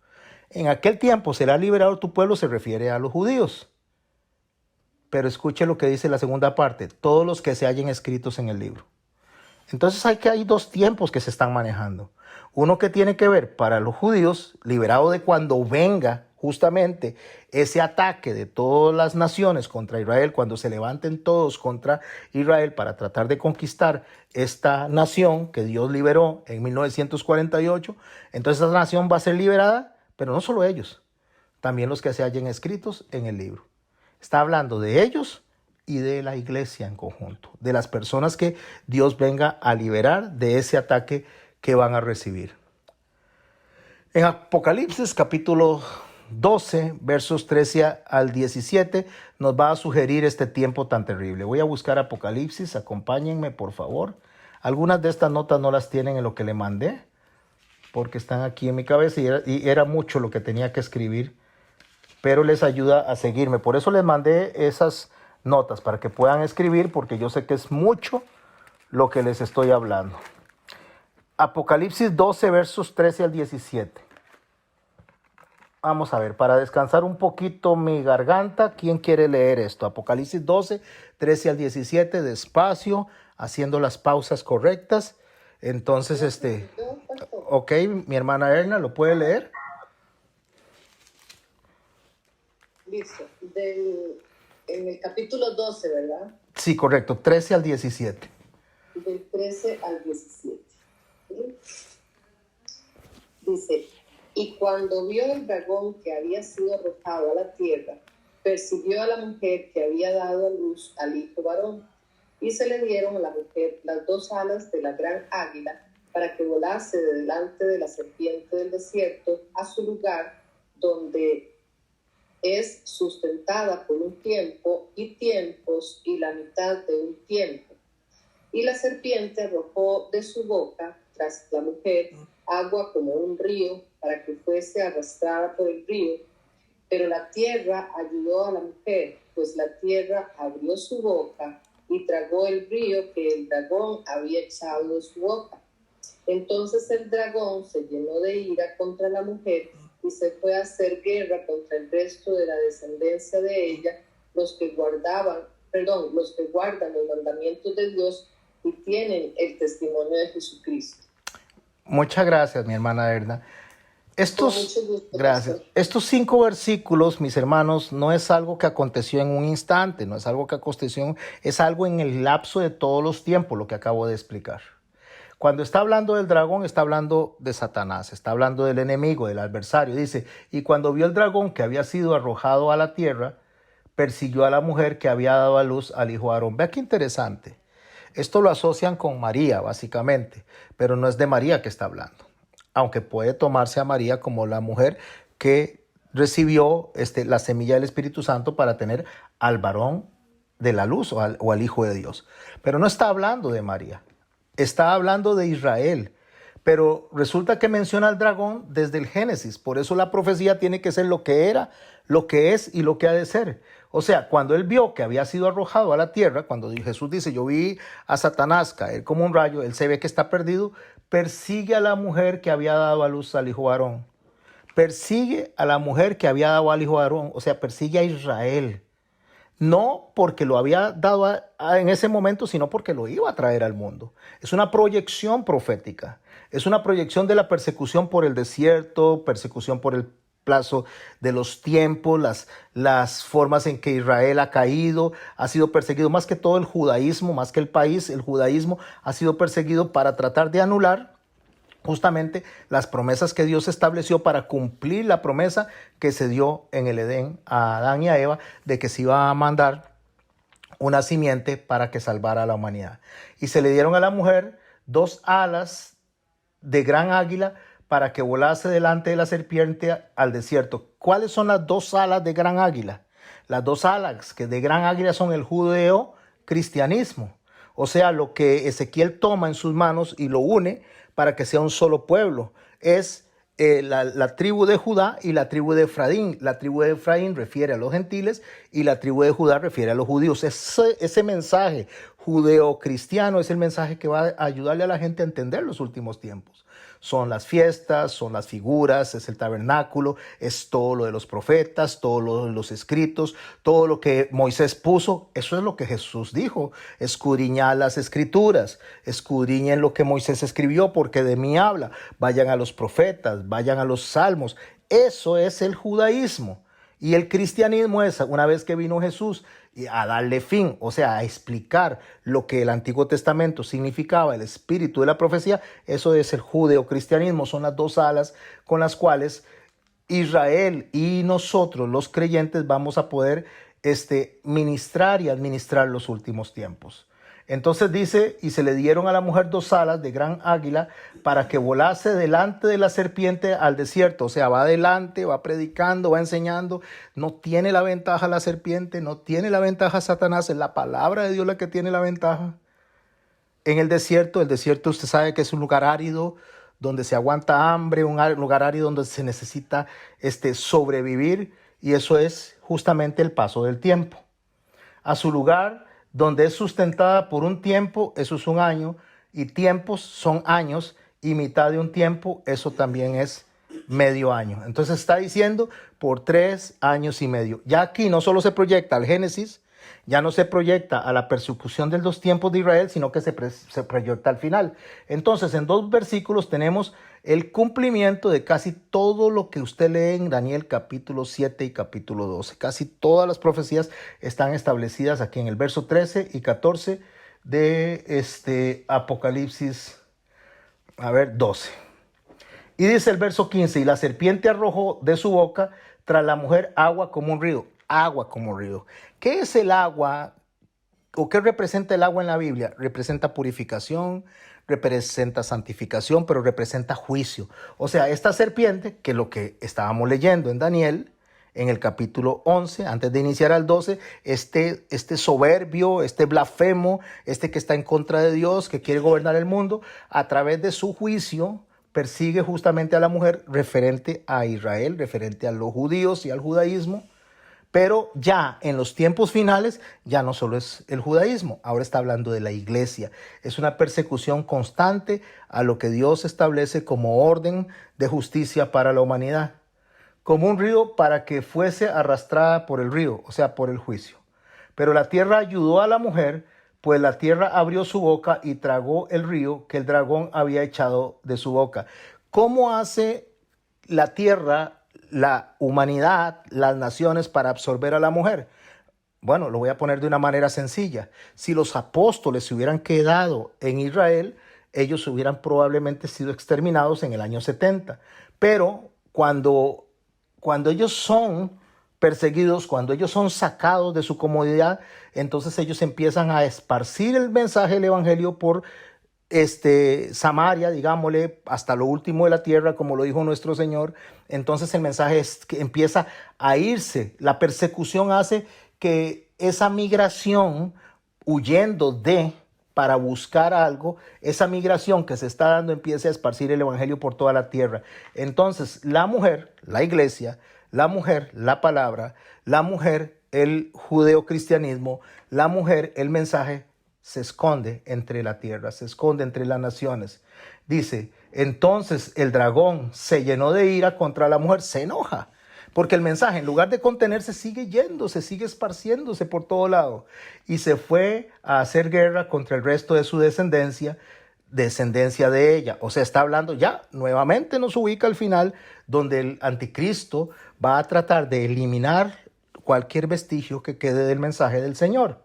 En aquel tiempo será liberado tu pueblo se refiere a los judíos. Pero escuche lo que dice la segunda parte, todos los que se hallen escritos en el libro. Entonces hay dos tiempos que se están manejando. Uno que tiene que ver para los judíos, liberado de cuando venga justamente ese ataque de todas las naciones contra Israel, cuando se levanten todos contra Israel para tratar de conquistar esta nación que Dios liberó en 1948. Entonces esa nación va a ser liberada, pero no solo ellos, también los que se hallen escritos en el libro. Está hablando de ellos y de la iglesia en conjunto, de las personas que Dios venga a liberar de ese ataque que van a recibir. En Apocalipsis capítulo 12, versos 13 al 17, nos va a sugerir este tiempo tan terrible. Voy a buscar Apocalipsis, acompáñenme por favor. Algunas de estas notas no las tienen en lo que le mandé, porque están aquí en mi cabeza y era mucho lo que tenía que escribir, pero les ayuda a seguirme. Por eso les mandé esas notas, para que puedan escribir, porque yo sé que es mucho lo que les estoy hablando. Apocalipsis 12, versos 13 al 17. Vamos a ver, para descansar un poquito mi garganta, ¿quién quiere leer esto? Apocalipsis 12, 13 al 17, despacio, haciendo las pausas correctas. Entonces, ok, mi hermana Erna, ¿lo puede leer? Listo. En el capítulo 12, ¿verdad? Sí, correcto, 13 al 17. Del 13 al 17. ¿Sí? Dice, y cuando vio el dragón que había sido arrojado a la tierra, persiguió a la mujer que había dado a luz al hijo varón, y se le dieron a la mujer las 2 alas de la gran águila, para que volase de delante de la serpiente del desierto a su lugar, donde es sustentada por un tiempo y tiempos y la mitad de un tiempo. Y la serpiente arrojó de su boca tras la mujer agua como un río, para que fuese arrastrada por el río. Pero la tierra ayudó a la mujer, pues la tierra abrió su boca y tragó el río que el dragón había echado de su boca. Entonces el dragón se llenó de ira contra la mujer y se fue a hacer guerra contra el resto de la descendencia de ella, los que guardan los mandamientos de Dios y tienen el testimonio de Jesucristo. Muchas gracias, mi hermana Erna. Estos 5 versículos, mis hermanos, no es algo que aconteció en un instante, no es algo que aconteció, es algo en el lapso de todos los tiempos, lo que acabo de explicar. Cuando está hablando del dragón, está hablando de Satanás, está hablando del enemigo, del adversario. Dice, y cuando vio el dragón que había sido arrojado a la tierra, persiguió a la mujer que había dado a luz al hijo Aarón. Vea qué interesante. Esto lo asocian con María, básicamente, pero no es de María que está hablando, aunque puede tomarse a María como la mujer que recibió la semilla del Espíritu Santo para tener al varón de la luz o al Hijo de Dios. Pero no está hablando de María, está hablando de Israel. Pero resulta que menciona al dragón desde el Génesis. Por eso la profecía tiene que ser lo que era, lo que es y lo que ha de ser. O sea, cuando él vio que había sido arrojado a la tierra, cuando Jesús dice, yo vi a Satanás caer como un rayo, él se ve que está perdido, persigue a la mujer que había dado a luz al hijo Aarón. Persigue a la mujer que había dado al hijo Aarón, o sea, persigue a Israel. No porque lo había dado en ese momento, sino porque lo iba a traer al mundo. Es una proyección profética. Es una proyección de la persecución por el desierto, persecución por el plazo de los tiempos, las formas en que Israel ha caído, ha sido perseguido, más que todo el judaísmo, más que el país, el judaísmo ha sido perseguido para tratar de anular justamente las promesas que Dios estableció para cumplir la promesa que se dio en el Edén a Adán y a Eva de que se iba a mandar una simiente para que salvara a la humanidad. Y se le dieron a la mujer 2 alas de gran águila para que volase delante de la serpiente al desierto. ¿Cuáles son las 2 alas de gran águila? Las 2 alas de gran águila son el judeo-cristianismo. O sea, lo que Ezequiel toma en sus manos y lo une para que sea un solo pueblo. Es la tribu de Judá y la tribu de Efraín. La tribu de Efraín refiere a los gentiles y la tribu de Judá refiere a los judíos. Ese mensaje judeo-cristiano es el mensaje que va a ayudarle a la gente a entender los últimos tiempos. Son las fiestas, son las figuras, es el tabernáculo, es todo lo de los profetas, todo lo de los escritos, todo lo que Moisés puso. Eso es lo que Jesús dijo. Escudriñad las escrituras, escudriñen lo que Moisés escribió, porque de mí habla. Vayan a los profetas, vayan a los salmos. Eso es el judaísmo. Y el cristianismo es, una vez que vino Jesús a darle fin, o sea, a explicar lo que el Antiguo Testamento significaba, el espíritu de la profecía, eso es el judeocristianismo. Son las 2 alas con las cuales Israel y nosotros, los creyentes, vamos a poder ministrar y administrar los últimos tiempos. Entonces dice, y se le dieron a la mujer 2 alas de gran águila para que volase delante de la serpiente al desierto. O sea, va adelante, va predicando, va enseñando. No tiene la ventaja la serpiente, no tiene la ventaja Satanás. Es la palabra de Dios la que tiene la ventaja. En el desierto usted sabe que es un lugar árido, donde se aguanta hambre, un lugar árido donde se necesita sobrevivir. Y eso es justamente el paso del tiempo. A su lugar donde es sustentada por un tiempo, eso es un año, y tiempos son años, y mitad de un tiempo, eso también es medio año. Entonces está diciendo por 3 años y medio. Ya aquí no solo se proyecta al Génesis, ya no se proyecta a la persecución de los tiempos de Israel, sino que se proyecta al final. Entonces, en 2 versículos tenemos el cumplimiento de casi todo lo que usted lee en Daniel capítulo 7 y capítulo 12. Casi todas las profecías están establecidas aquí en el verso 13 y 14 de Apocalipsis, 12. Y dice el verso 15, y la serpiente arrojó de su boca tras la mujer agua como un río. Agua como río. ¿Qué es el agua? ¿O qué representa el agua en la Biblia? Representa purificación, representa santificación, pero representa juicio. O sea, esta serpiente, que lo que estábamos leyendo en Daniel, en el capítulo 11, antes de iniciar al 12, este soberbio, este blasfemo, que está en contra de Dios, que quiere gobernar el mundo, a través de su juicio, persigue justamente a la mujer referente a Israel, referente a los judíos y al judaísmo. Pero ya en los tiempos finales, ya no solo es el judaísmo, ahora está hablando de la iglesia. Es una persecución constante a lo que Dios establece como orden de justicia para la humanidad. Como un río para que fuese arrastrada por el río, o sea, por el juicio. Pero la tierra ayudó a la mujer, pues la tierra abrió su boca y tragó el río que el dragón había echado de su boca. ¿Cómo hace la tierra, la humanidad, las naciones para absorber a la mujer? Bueno, lo voy a poner de una manera sencilla. Si los apóstoles se hubieran quedado en Israel, ellos hubieran probablemente sido exterminados en el año 70. Pero cuando ellos son perseguidos, cuando ellos son sacados de su comodidad, entonces ellos empiezan a esparcir el mensaje del evangelio por Samaria, digámosle, hasta lo último de la tierra, como lo dijo nuestro Señor. Entonces el mensaje es que empieza a irse. La persecución hace que esa migración, huyendo para buscar algo, esa migración que se está dando empiece a esparcir el evangelio por toda la tierra. Entonces la mujer, la iglesia, la mujer, la palabra, la mujer, el judeocristianismo, la mujer, el mensaje, se esconde entre la tierra, se esconde entre las naciones. Dice, entonces el dragón se llenó de ira contra la mujer, se enoja, porque el mensaje, en lugar de contenerse, sigue yéndose, sigue esparciéndose por todo lado. Y se fue a hacer guerra contra el resto de su descendencia de ella. O sea, está hablando ya, nuevamente nos ubica al final, donde el anticristo va a tratar de eliminar cualquier vestigio que quede del mensaje del Señor.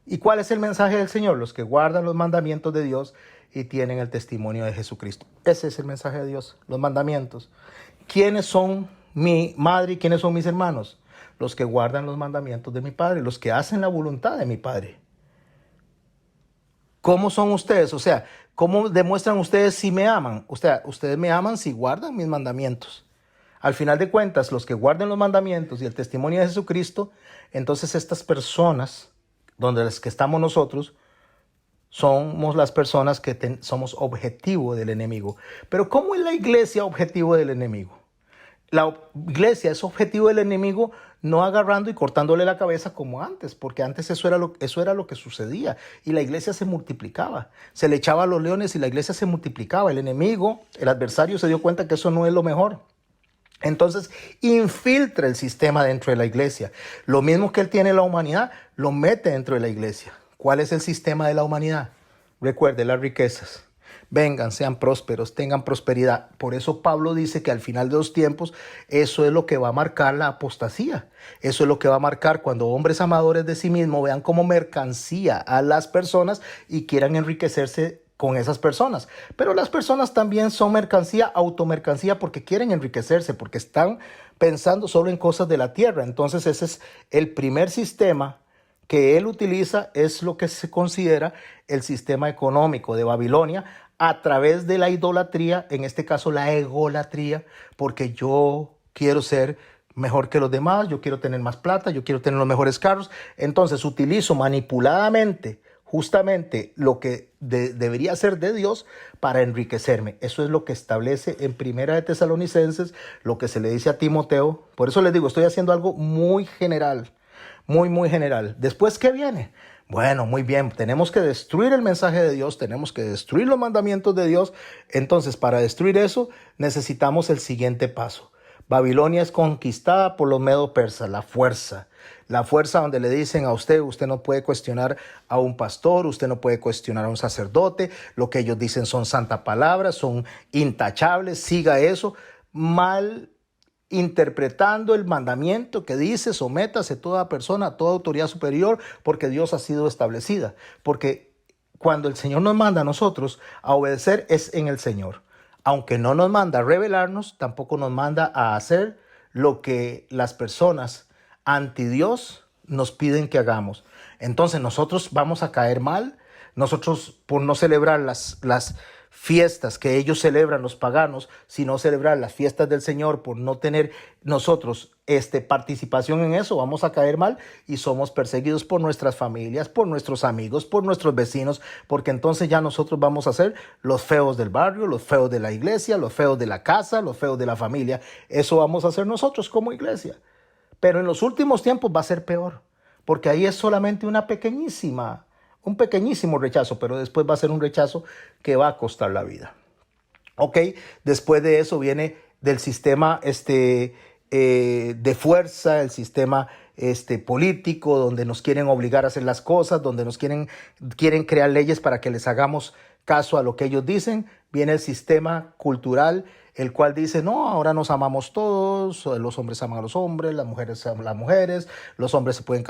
¿Y cuál es el mensaje del Señor? Los que guardan los mandamientos de Dios y tienen el testimonio de Jesucristo. Ese es el mensaje de Dios, los mandamientos. ¿Quiénes son mi madre y quiénes son mis hermanos? Los que guardan los mandamientos de mi Padre, los que hacen la voluntad de mi Padre. ¿Cómo son ustedes? O sea, ¿cómo demuestran ustedes si me aman? O sea, ustedes me aman si guardan mis mandamientos. Al final de cuentas, los que guarden los mandamientos y el testimonio de Jesucristo, entonces estas personas, donde las que estamos nosotros, somos las personas que somos objetivo del enemigo. Pero ¿cómo es la iglesia objetivo del enemigo? La iglesia es objetivo del enemigo no agarrando y cortándole la cabeza como antes, porque antes eso era lo que sucedía y la iglesia se multiplicaba. Se le echaba a los leones y la iglesia se multiplicaba. El enemigo, el adversario, se dio cuenta que eso no es lo mejor. Entonces infiltra el sistema dentro de la iglesia. Lo mismo que él tiene en la humanidad, lo mete dentro de la iglesia. ¿Cuál es el sistema de la humanidad? Recuerde, las riquezas. Vengan, sean prósperos, tengan prosperidad. Por eso Pablo dice que al final de los tiempos eso es lo que va a marcar la apostasía. Eso es lo que va a marcar cuando hombres amadores de sí mismos vean como mercancía a las personas y quieran enriquecerse con esas personas. Pero las personas también son mercancía, automercancía, porque quieren enriquecerse, porque están pensando solo en cosas de la tierra. Entonces ese es el primer sistema que él utiliza es lo que se considera el sistema económico de Babilonia a través de la idolatría, en este caso la egolatría, porque yo quiero ser mejor que los demás, yo quiero tener más plata, yo quiero tener los mejores carros. Entonces utilizo manipuladamente justamente lo que debería ser de Dios para enriquecerme. Eso es lo que establece en Primera de Tesalonicenses, lo que se le dice a Timoteo. Por eso les digo, estoy haciendo algo muy general, muy general. Después, ¿qué viene? Bueno, muy bien, tenemos que destruir el mensaje de Dios, tenemos que destruir los mandamientos de Dios. Entonces, para destruir eso, necesitamos el siguiente paso. Babilonia es conquistada por los medo persas, la fuerza donde le dicen a usted, usted no puede cuestionar a un pastor, usted no puede cuestionar a un sacerdote, lo que ellos dicen son santa palabra, son intachables, siga eso, mal interpretando el mandamiento que dice, sométase toda persona a toda autoridad superior, porque Dios ha sido establecida, porque cuando el Señor nos manda a nosotros a obedecer es en el Señor. Aunque no nos manda a rebelarnos, tampoco nos manda a hacer lo que las personas anti Dios nos piden que hagamos. Entonces nosotros vamos a caer mal, nosotros por no celebrar las fiestas que ellos celebran los paganos, sino celebrar las fiestas del Señor, por no tener nosotros participación en eso, vamos a caer mal y somos perseguidos por nuestras familias, por nuestros amigos, por nuestros vecinos, porque entonces ya nosotros vamos a ser los feos del barrio, los feos de la iglesia, los feos de la casa, los feos de la familia. Eso vamos a hacer nosotros como iglesia. Pero en los últimos tiempos va a ser peor, porque ahí es solamente un pequeñísimo rechazo, pero después va a ser un rechazo que va a costar la vida. Ok, después de eso viene del sistema de fuerza, el sistema político, donde nos quieren obligar a hacer las cosas, donde nos quieren crear leyes para que les hagamos caso a lo que ellos dicen. Viene el sistema cultural, el cual dice, no, ahora nos amamos todos, los hombres aman a los hombres, las mujeres aman a las mujeres, los hombres se pueden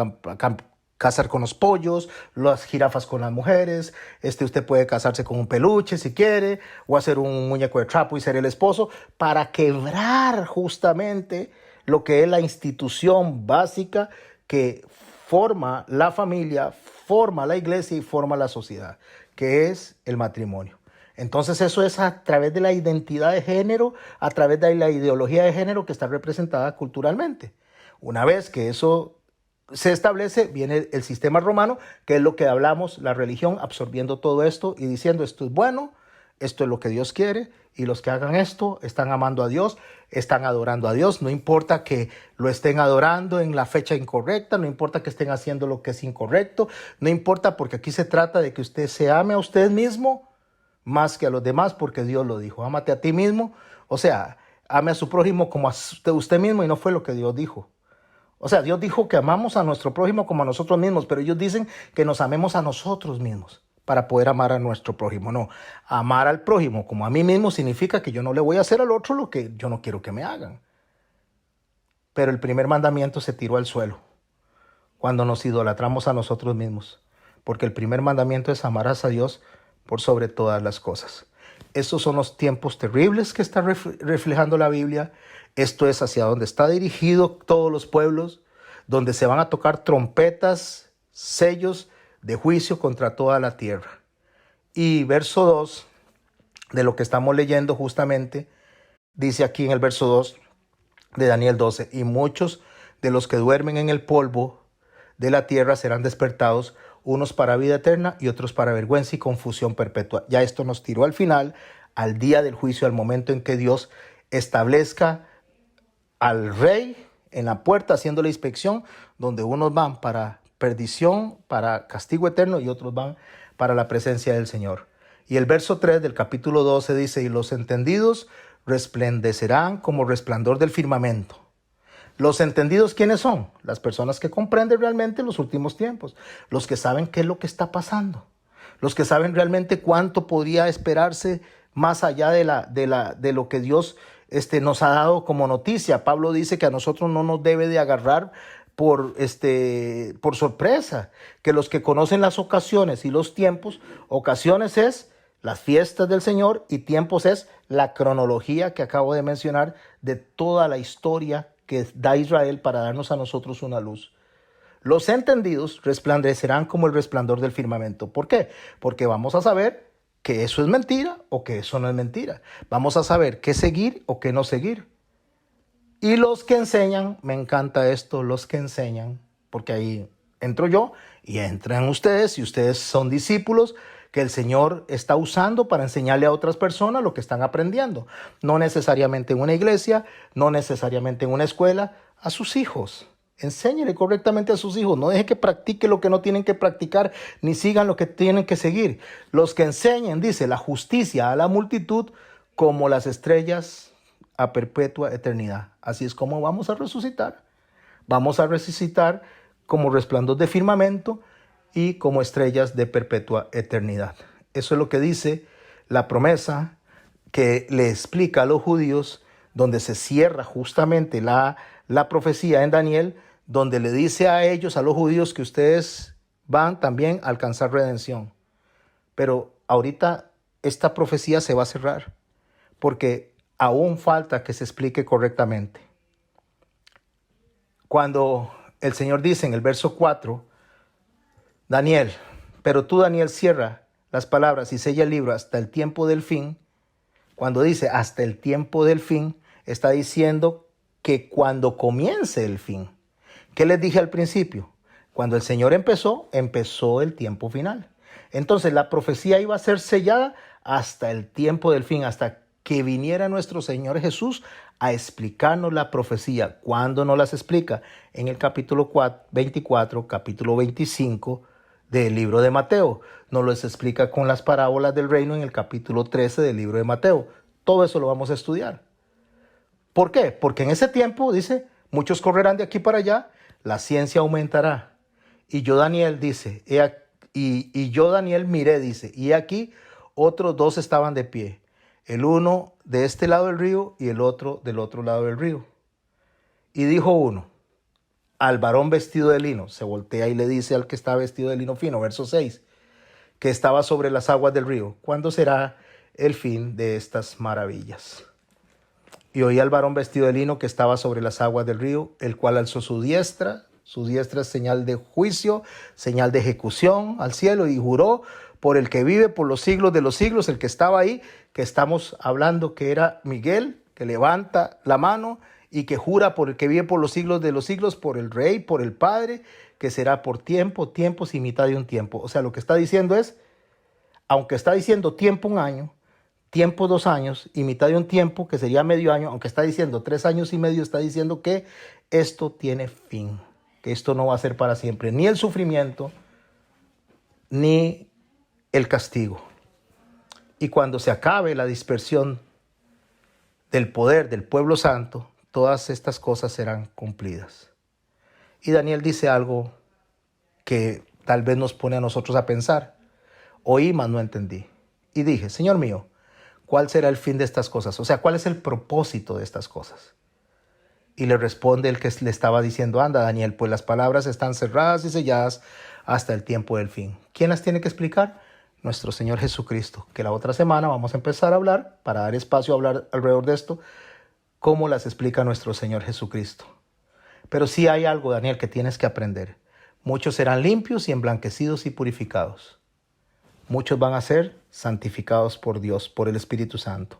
casar con los pollos, las jirafas con las mujeres, usted puede casarse con un peluche si quiere, o hacer un muñeco de trapo y ser el esposo, para quebrar justamente lo que es la institución básica que forma la familia, forma la iglesia y forma la sociedad, que es el matrimonio. Entonces eso es a través de la identidad de género, a través de la ideología de género que está representada culturalmente. Una vez que eso se establece, viene el sistema romano, que es lo que hablamos, la religión absorbiendo todo esto y diciendo esto es bueno, esto es lo que Dios quiere, y los que hagan esto están amando a Dios, están adorando a Dios, no importa que lo estén adorando en la fecha incorrecta, no importa que estén haciendo lo que es incorrecto, no importa, porque aquí se trata de que usted se ame a usted mismo más que a los demás, porque Dios lo dijo, ámate a ti mismo, o sea, ame a su prójimo como a usted mismo, y no fue lo que Dios dijo. O sea, Dios dijo que amamos a nuestro prójimo como a nosotros mismos, pero ellos dicen que nos amemos a nosotros mismos para poder amar a nuestro prójimo. No, amar al prójimo como a mí mismo significa que yo no le voy a hacer al otro lo que yo no quiero que me hagan. Pero el primer mandamiento se tiró al suelo cuando nos idolatramos a nosotros mismos, porque el primer mandamiento es amarás a Dios por sobre todas las cosas. Estos son los tiempos terribles que está reflejando la Biblia. Esto es hacia donde está dirigido todos los pueblos, donde se van a tocar trompetas, sellos de juicio contra toda la tierra. Y verso 2 de lo que estamos leyendo justamente, dice aquí en el verso 2 de Daniel 12, y muchos de los que duermen en el polvo de la tierra serán despertados, unos para vida eterna y otros para vergüenza y confusión perpetua. Ya esto nos tiró al final, al día del juicio, al momento en que Dios establezca al rey en la puerta haciendo la inspección, donde unos van para perdición, para castigo eterno, y otros van para la presencia del Señor. Y el verso 3 del capítulo 12 dice, y los entendidos resplandecerán como resplandor del firmamento. Los entendidos, ¿quiénes son? Las personas que comprenden realmente los últimos tiempos, los que saben qué es lo que está pasando, los que saben realmente cuánto podría esperarse más allá de lo que Dios nos ha dado como noticia. Pablo dice que a nosotros no nos debe de agarrar por sorpresa, que los que conocen las ocasiones y los tiempos, ocasiones es las fiestas del Señor y tiempos es la cronología que acabo de mencionar de toda la historia que da Israel para darnos a nosotros una luz. Los entendidos resplandecerán como el resplandor del firmamento. ¿Por qué? Porque vamos a saber que eso es mentira o que eso no es mentira. Vamos a saber qué seguir o qué no seguir. Y los que enseñan, me encanta esto, los que enseñan, porque ahí entro yo y entran ustedes, y ustedes son discípulos que el Señor está usando para enseñarle a otras personas lo que están aprendiendo. No necesariamente en una iglesia, no necesariamente en una escuela, a sus hijos. Enséñele correctamente a sus hijos. No deje que practique lo que no tienen que practicar, ni sigan lo que tienen que seguir. Los que enseñen, dice, la justicia a la multitud como las estrellas a perpetua eternidad. Así es como vamos a resucitar. Vamos a resucitar como resplandor de firmamento y como estrellas de perpetua eternidad. Eso es lo que dice la promesa que le explica a los judíos, donde se cierra justamente la profecía en Daniel, donde le dice a ellos, a los judíos, que ustedes van también a alcanzar redención. Pero ahorita esta profecía se va a cerrar, porque aún falta que se explique correctamente. Cuando el Señor dice en el verso 4, Daniel, pero tú, Daniel, cierra las palabras y sella el libro hasta el tiempo del fin. Cuando dice hasta el tiempo del fin, está diciendo que cuando comience el fin. ¿Qué les dije al principio? Cuando el Señor empezó el tiempo final. Entonces la profecía iba a ser sellada hasta el tiempo del fin, hasta que viniera nuestro Señor Jesús a explicarnos la profecía. ¿Cuándo nos las explica? En el capítulo 24, capítulo 25 del libro de Mateo. Nos lo explica con las parábolas del reino en el capítulo 13 del libro de Mateo. Todo eso lo vamos a estudiar. ¿Por qué? Porque en ese tiempo, dice, muchos correrán de aquí para allá, la ciencia aumentará. Y yo, Daniel, dice, yo, Daniel, miré, dice, y aquí otros dos estaban de pie, el uno de este lado del río y el otro del otro lado del río. Y dijo uno al varón vestido de lino, se voltea y le dice al que estaba vestido de lino fino, verso 6, que estaba sobre las aguas del río, ¿cuándo será el fin de estas maravillas? Y oí al varón vestido de lino que estaba sobre las aguas del río, el cual alzó su diestra es señal de juicio, señal de ejecución al cielo, y juró por el que vive por los siglos de los siglos, el que estaba ahí, que estamos hablando que era Miguel, que levanta la mano y que jura por el que vive por los siglos de los siglos, por el Rey, por el Padre, que será por tiempo, tiempos y mitad de un tiempo. O sea, lo que está diciendo es, aunque está diciendo tiempo un año, tiempo 2 años y mitad de un tiempo, que sería medio año, aunque está diciendo 3 años y medio, está diciendo que esto tiene fin, que esto no va a ser para siempre, ni el sufrimiento, ni el castigo. Y cuando se acabe la dispersión del poder del pueblo santo, todas estas cosas serán cumplidas. Y Daniel dice algo que tal vez nos pone a nosotros a pensar. Oí, mas no entendí. Y dije, Señor mío, ¿cuál será el fin de estas cosas? O sea, ¿cuál es el propósito de estas cosas? Y le responde el que le estaba diciendo, anda, Daniel, pues las palabras están cerradas y selladas hasta el tiempo del fin. ¿Quién las tiene que explicar? Nuestro Señor Jesucristo, que la otra semana vamos a empezar a hablar, para dar espacio a hablar alrededor de esto, cómo las explica nuestro Señor Jesucristo. Pero sí hay algo, Daniel, que tienes que aprender. Muchos serán limpios y emblanquecidos y purificados. Muchos van a ser santificados por Dios, por el Espíritu Santo.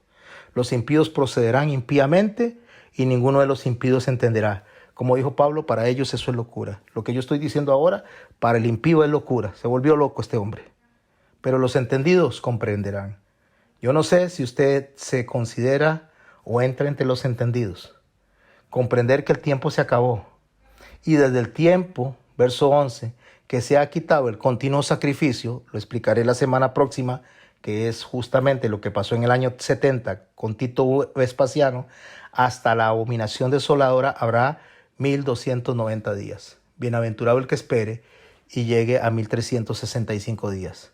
Los impíos procederán impíamente y ninguno de los impíos entenderá. Como dijo Pablo, para ellos eso es locura. Lo que yo estoy diciendo ahora, para el impío es locura. Se volvió loco este hombre. Pero los entendidos comprenderán. Yo no sé si usted se considera o entra entre los entendidos. Comprender que el tiempo se acabó. Y desde el tiempo, verso 11, que se ha quitado el continuo sacrificio, lo explicaré la semana próxima, que es justamente lo que pasó en el año 70 con Tito Vespasiano, hasta la abominación desoladora habrá 1290 días. Bienaventurado el que espere y llegue a 1365 días.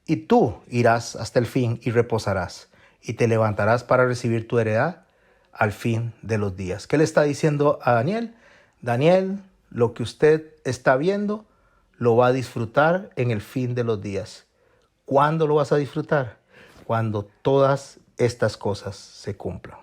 Y tú irás hasta el fin y reposarás, y te levantarás para recibir tu heredad al fin de los días. ¿Qué le está diciendo a Daniel? Daniel, lo que usted está viendo, lo va a disfrutar en el fin de los días. ¿Cuándo lo vas a disfrutar? Cuando todas estas cosas se cumplan.